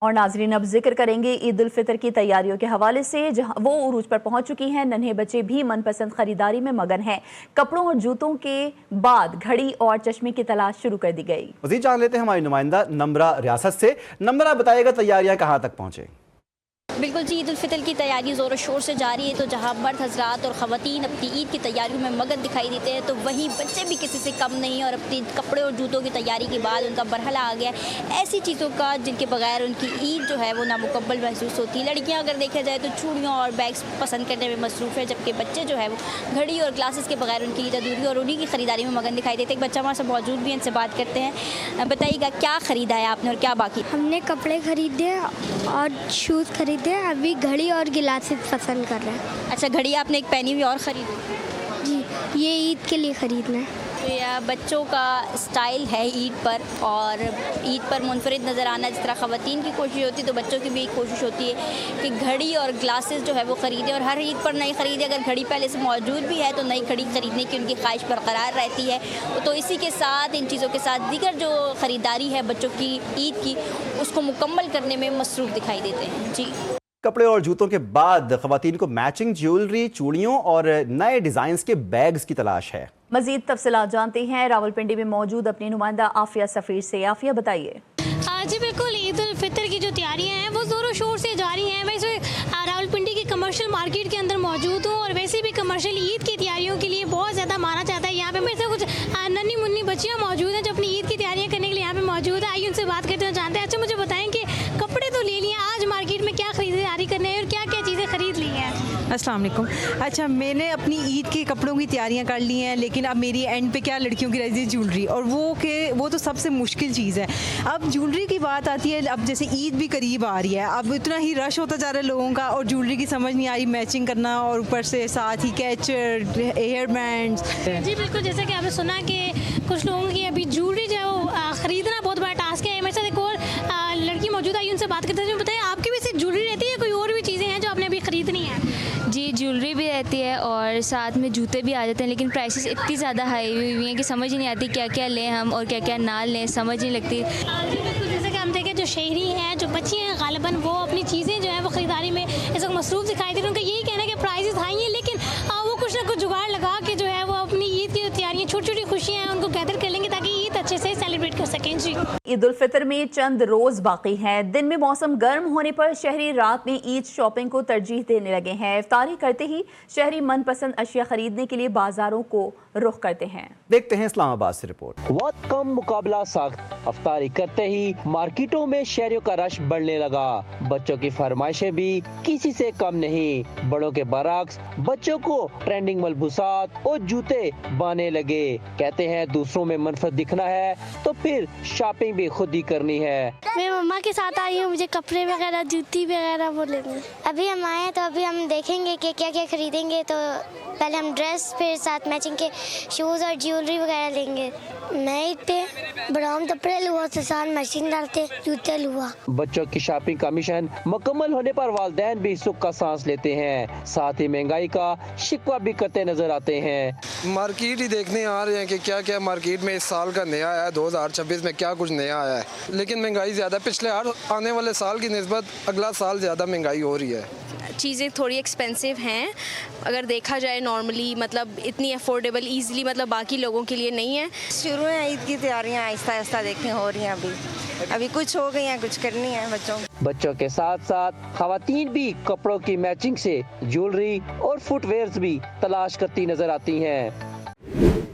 और नाजरीन, अब जिक्र करेंगे ईद उल फितर की तैयारियों के हवाले से, जहां वो उरूज पर पहुंच चुकी हैं। नन्हे बच्चे भी मनपसंद खरीदारी में मगन हैं। कपड़ों और जूतों के बाद घड़ी और चश्मे की तलाश शुरू कर दी गई। मज़ीद जान लेते हैं हमारी नुमाइंदा नम्रा रियासत से। नम्रा, बताइएगा तैयारियां कहां तक पहुंचे? बिल्कुल जी, ईद उल फितर की तैयारी ज़ोर शोर से जारी है। तो जहां मर्द हजरात और ख़वातीन अपनी ईद की तैयारियों में मगन दिखाई देते हैं, तो वहीं बच्चे भी किसी से कम नहीं और अपनी कपड़े और जूतों की तैयारी के बाद उनका बरहला आ गया ऐसी चीज़ों का जिनके बगैर उनकी ईद जो है वो नामुकम्मल महसूस होती है। लड़कियाँ अगर देखा जाए तो चूड़ियों और बैग्स पसंद करने में मसरूफ़ है, जबकि बच्चे जो है वो घड़ी और ग्लासेस के बगैर उनकी ईद अधूरी और उन्हीं की ख़रीदारी में मगन दिखाई देते हैं। एक बच्चा हमारे साथ मौजूद भी है, इनसे बात करते हैं। बताइएगा क्या ख़रीदा है आपने और क्या बाकी? हमने कपड़े खरीदे और शूज़ खरीदे, अभी घड़ी और गिलासेस पसंद कर रहे हैं। अच्छा, घड़ी आपने एक पहनी हुई और ख़रीदी? जी, ये ईद के लिए ख़रीदना है। तो यह बच्चों का स्टाइल है ईद पर, और ईद पर मुनफरिद नज़र आना। जिस तरह ख़वातीन की कोशिश होती है तो बच्चों की भी एक कोशिश होती है कि घड़ी और ग्लासेस जो है वो ख़रीदें, और हर ईद पर नई ख़रीदें। अगर घड़ी पहले से मौजूद भी है तो नई घड़ी ख़रीदने की उनकी ख्वाहिश बरकरार रहती है। तो इसी के साथ, इन चीज़ों के साथ दीगर जो ख़रीदारी है बच्चों की ईद की, उसको मुकम्मल करने में मसरूफ़ दिखाई देते हैं। जी, कपड़े और जूतों के बाद खवातीन को मैचिंग ज्वेलरी, चूड़ियों और नए डिजाइन के बैग्स की तलाश है। मजीद तफसीलात जानते हैं रावलपिंडी में मौजूद अपनी नुमाइंदा आफिया सफीर से। आफिया, बताइए। जी बिल्कुल, ईद उल फितर की जो तैयारियां हैं वो ज़ोरों शोर से जारी हैं। मैं इस रावलपिंडी की कमर्शियल मार्केट के अंदर मौजूद हूँ और वैसे भी कमर्शियल ईद की तैयारियों के लिए बहुत ज़्यादा माना जाता है। यहाँ पे मेरे से कुछ नन्ही मुन्नी बच्चियाँ मौजूद हैं जो अपनी ईद की तैयारियाँ करने के लिए यहाँ पे मौजूद है। आइए उनसे बात करते हैं, जानते हैं। अच्छा, मुझे बताएं कि कपड़े तो ले लिए, आज मार्केट में क्या खरीदारी करने हैं और क्या क्या चीज़ें खरीद ली हैं? अस्सलाम वालेकुम। अच्छा, मैंने अपनी ईद के कपड़ों की तैयारियां कर ली हैं, लेकिन अब मेरी एंड पे क्या लड़कियों की रह ज्वेलरी, और वो तो सबसे मुश्किल चीज़ है। अब ज्वेलरी की बात आती है, अब जैसे ईद भी करीब आ रही है, अब इतना ही रश होता जा रहा है लोगों का और ज्वेलरी की समझ नहीं आ रही मैचिंग करना, और ऊपर से साथ ही कैचर, हेयर बैंड्स। जी बिल्कुल, जैसे कि आपने सुना कि कुछ लोगों की अभी ज्वेलरी जो है वो ख़रीदना बहुत बड़ा टास्क है। मेरे साथ एक और लड़की मौजूद आई, उनसे बात करते हैं। बताइए, आपकी भी सिर्फ ज्वेलरी रहती है, कोई और भी चीज़ें हैं जो आपने अभी ख़रीदनी है? जी, ज्वेलरी भी रहती है और साथ में जूते भी आ जाते हैं, लेकिन प्राइसेस इतनी ज़्यादा हाई हुई हैं कि समझ ही नहीं आती क्या क्या लें हम और क्या क्या ना लें, समझ नहीं लगती। जी बिल्कुल, जैसे कि हम देखें जो शहरी हैं, जो बच्चे हैं, गालिबन वो अपनी चीज़ें जो है वो ख़रीदारी में इस वक्त मसरूफ़ दिखाई दे रहे हैं। उनका यही कहना है कि प्राइसेस हाई हैं, लेकिन वो कुछ ना कुछ जुगाड़ लगा के जो है वो अपनी ईद की तैयारियाँ, छोटी छोटी खुशियाँ हैं, उनको गैदर कर लेंगे ताकि ईद अच्छे से सेलिब्रेट कर सकें। जी, ईद उल फितर में चंद रोज बाकी हैं। दिन में मौसम गर्म होने पर शहरी रात में ईद शॉपिंग को तरजीह देने लगे हैं। इफ्तारी करते ही शहरी मनपसंद अशिया खरीदने के लिए बाजारों को रुख करते हैं। देखते हैं इस्लामाबाद से रिपोर्ट। वक्त कम मुकाबला सख्त, इफ्तारी करते ही मार्केटों में शहरियों का रश बढ़ने लगा। बच्चों की फरमाइशें भी किसी से कम नहीं। बड़ों के बरक्स बच्चों को ट्रेंडिंग मलबूसात और जूते बाने लगे। कहते हैं दूसरों में मनफत दिखना है तो फिर शॉपिंग भी खुद ही करनी है। मैं मम्मा के साथ आई हूँ, मुझे कपड़े वगैरह, जूती वगैरह वो लेने। अभी हम आए हैं तो अभी हम देखेंगे कि क्या क्या खरीदेंगे। तो पहले हम ड्रेस, फिर साथ मैचिंग के शूज़ और ज्वेलरी वगैरह लेंगे। मैं ईद पे ब्राउन कपड़े लुआ से साथ मशीन डालते जूते लुआ। बच्चों की शॉपिंग का मिशन मुकम्मल होने पर वालिदैन भी सुख का सांस लेते हैं, साथ ही महंगाई का शिकवा भी करते नजर आते हैं। मार्केट ही देखने आ रहे हैं कि क्या क्या मार्केट में इस साल का नया आया है, 2026 में क्या कुछ नया आया है। लेकिन महंगाई ज़्यादा, पिछले हर आने वाले साल की निस्बत अगला साल ज़्यादा महंगाई हो रही है। चीज़ें थोड़ी एक्सपेंसिव हैं अगर देखा जाए नॉर्मली, मतलब इतनी अफोर्डेबल ईज़िली मतलब बाकी लोगों के लिए नहीं है। शुरू है ईद की तैयारियां आहिस्ता आहिस्ता देखने हो रही हैं। अभी कुछ हो गई हैं, कुछ करनी है बच्चों के साथ साथ खवातीन भी कपड़ों की मैचिंग से ज्वेलरी और फुटवेयर्स भी तलाश करती नजर आती हैं।